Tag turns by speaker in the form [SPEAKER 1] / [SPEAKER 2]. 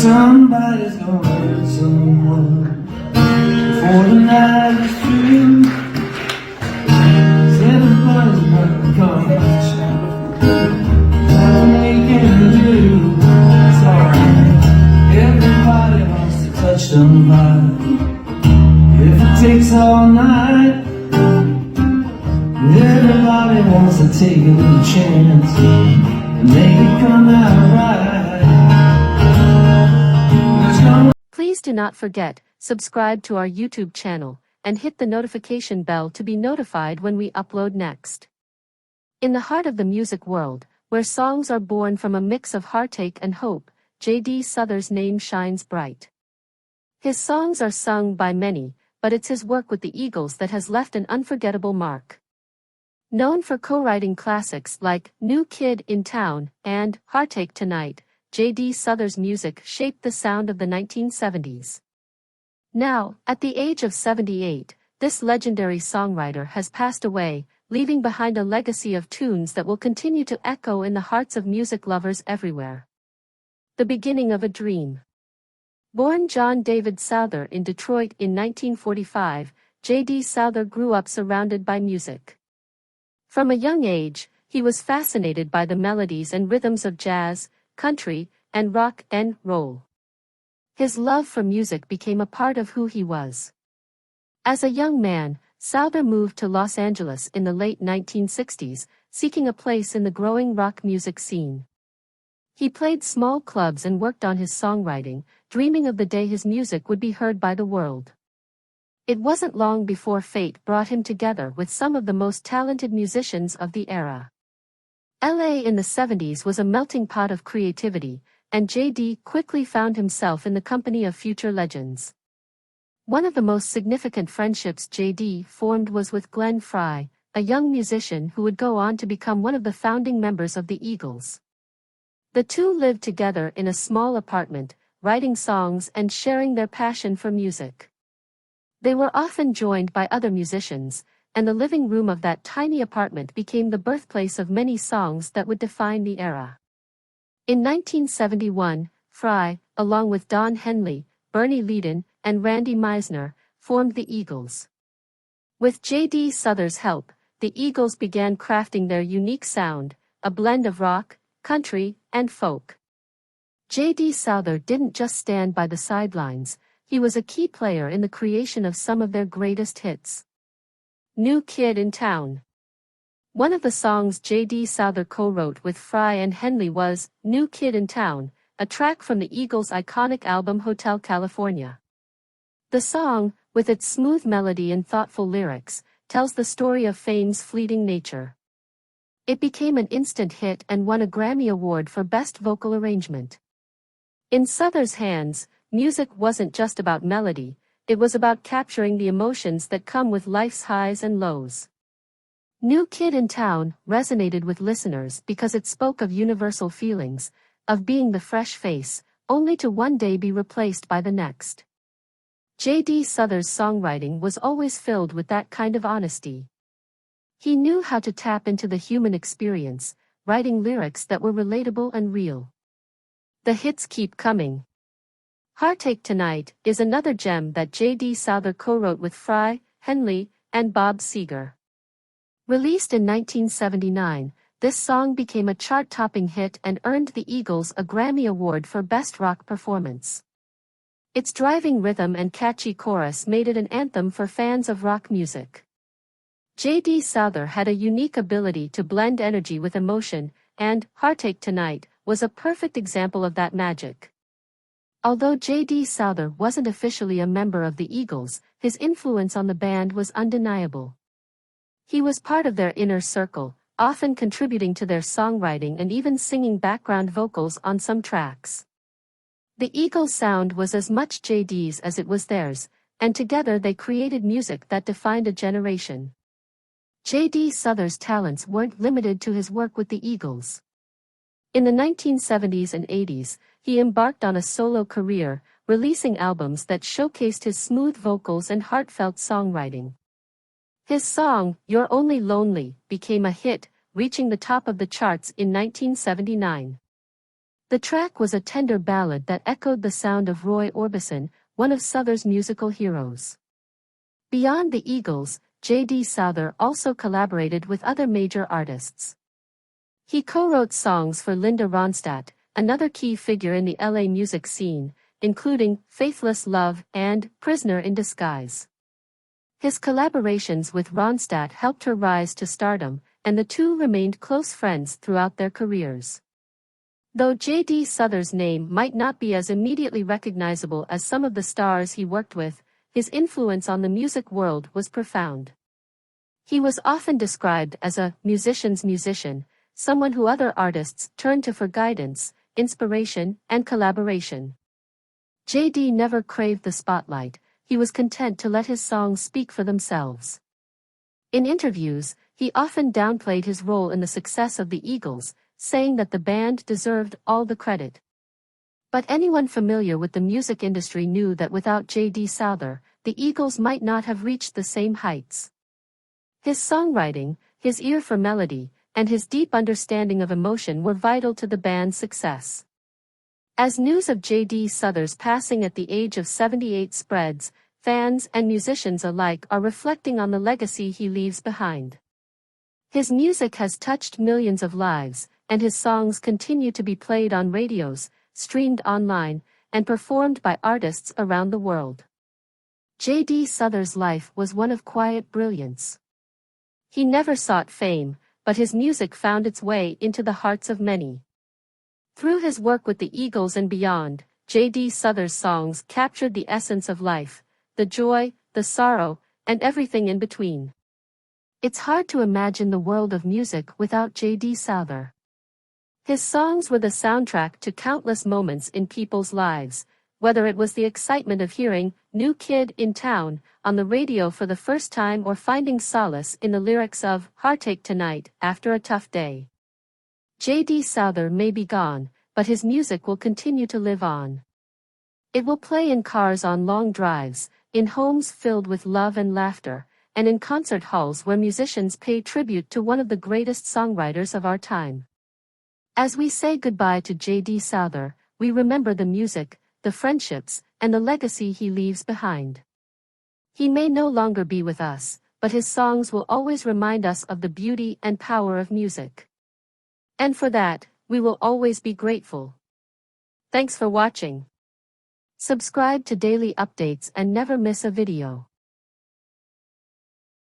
[SPEAKER 1] Somebody's gonna hurt someone before the night is through. 'Cause everybody's gonna come nothing we can do. It's alright. Everybody wants to touch somebody. If it takes all night, everybody wants to take a little chance and make it come out right.
[SPEAKER 2] Please do not forget, subscribe to our YouTube channel, and hit the notification bell to be notified when we upload next. In the heart of the music world, where songs are born from a mix of heartache and hope, J.D. Souther's name shines bright. His songs are sung by many, but it's his work with the Eagles that has left an unforgettable mark. Known for co-writing classics like New Kid in Town and Heartache Tonight, J.D. Souther's music shaped the sound of the 1970s. Now, at the age of 78, this legendary songwriter has passed away, leaving behind a legacy of tunes that will continue to echo in the hearts of music lovers everywhere. The beginning of a dream. Born John David Souther in Detroit in 1945, J.D. Souther grew up surrounded by music. From a young age, he was fascinated by the melodies and rhythms of jazz, country, and rock and roll. His love for music became a part of who he was. As a young man, Souther moved to Los Angeles in the late 1960s, seeking a place in the growing rock music scene. He played small clubs and worked on his songwriting, dreaming of the day his music would be heard by the world. It wasn't long before fate brought him together with some of the most talented musicians of the era. LA in the 70s was a melting pot of creativity, and J.D. quickly found himself in the company of future legends. One of the most significant friendships J.D. formed was with Glenn Frey, a young musician who would go on to become one of the founding members of the Eagles. The two lived together in a small apartment, writing songs and sharing their passion for music. They were often joined by other musicians, and the living room of that tiny apartment became the birthplace of many songs that would define the era. In 1971, Frey, along with Don Henley, Bernie Leadon, and Randy Meisner, formed the Eagles. With J.D. Souther's help, the Eagles began crafting their unique sound, a blend of rock, country, and folk. J.D. Souther didn't just stand by the sidelines, he was a key player in the creation of some of their greatest hits. New Kid in Town. One of the songs J.D. Souther co-wrote with Frey and Henley was New Kid in Town, a track from the Eagles' iconic album Hotel California. The song, with its smooth melody and thoughtful lyrics, tells the story of fame's fleeting nature. It became an instant hit and won a Grammy Award for Best Vocal Arrangement. In Souther's hands, music wasn't just about melody, it was about capturing the emotions that come with life's highs and lows. New Kid in Town resonated with listeners because it spoke of universal feelings, of being the fresh face, only to one day be replaced by the next. J.D. Souther's songwriting was always filled with that kind of honesty. He knew how to tap into the human experience, writing lyrics that were relatable and real. The hits keep coming. Heartache Tonight is another gem that J.D. Souther co-wrote with Frey, Henley, and Bob Seger. Released in 1979, this song became a chart-topping hit and earned the Eagles a Grammy Award for Best Rock Performance. Its driving rhythm and catchy chorus made it an anthem for fans of rock music. J.D. Souther had a unique ability to blend energy with emotion, and Heartache Tonight was a perfect example of that magic. Although J.D. Souther wasn't officially a member of the Eagles, his influence on the band was undeniable. He was part of their inner circle, often contributing to their songwriting and even singing background vocals on some tracks. The Eagles' sound was as much J.D.'s as it was theirs, and together they created music that defined a generation. J.D. Souther's talents weren't limited to his work with the Eagles. In the 1970s and 80s, he embarked on a solo career, releasing albums that showcased his smooth vocals and heartfelt songwriting. His song, You're Only Lonely, became a hit, reaching the top of the charts in 1979. The track was a tender ballad that echoed the sound of Roy Orbison, one of Souther's musical heroes. Beyond the Eagles, J.D. Souther also collaborated with other major artists. He co-wrote songs for Linda Ronstadt, another key figure in the LA music scene, including Faithless Love and Prisoner in Disguise. His collaborations with Ronstadt helped her rise to stardom, and the two remained close friends throughout their careers. Though J.D. Souther's name might not be as immediately recognizable as some of the stars he worked with, his influence on the music world was profound. He was often described as a musician's musician, someone who other artists turned to for guidance, inspiration, and collaboration. J.D. never craved the spotlight. He was content to let his songs speak for themselves. In interviews, he often downplayed his role in the success of the Eagles, saying that the band deserved all the credit. But anyone familiar with the music industry knew that without J.D. Souther, the Eagles might not have reached the same heights. His songwriting, his ear for melody, and his deep understanding of emotion were vital to the band's success. As news of J.D. Souther's passing at the age of 78 spreads, fans and musicians alike are reflecting on the legacy he leaves behind. His music has touched millions of lives, and his songs continue to be played on radios, streamed online, and performed by artists around the world. J.D. Souther's life was one of quiet brilliance. He never sought fame, but his music found its way into the hearts of many. Through his work with the Eagles and beyond, J.D. Souther's songs captured the essence of life, the joy, the sorrow, and everything in between. It's hard to imagine the world of music without J.D. Souther. His songs were the soundtrack to countless moments in people's lives, whether it was the excitement of hearing "New Kid in Town" on the radio for the first time or finding solace in the lyrics of "Heartache Tonight" after a tough day. J.D. Souther may be gone, but his music will continue to live on. It will play in cars on long drives, in homes filled with love and laughter, and in concert halls where musicians pay tribute to one of the greatest songwriters of our time. As we say goodbye to J.D. Souther, we remember the music, the friendships, and the legacy he leaves behind. He may no longer be with us, but his songs will always remind us of the beauty and power of music. And for that, we will always be grateful. Thanks for watching. Subscribe to daily updates and never miss a video.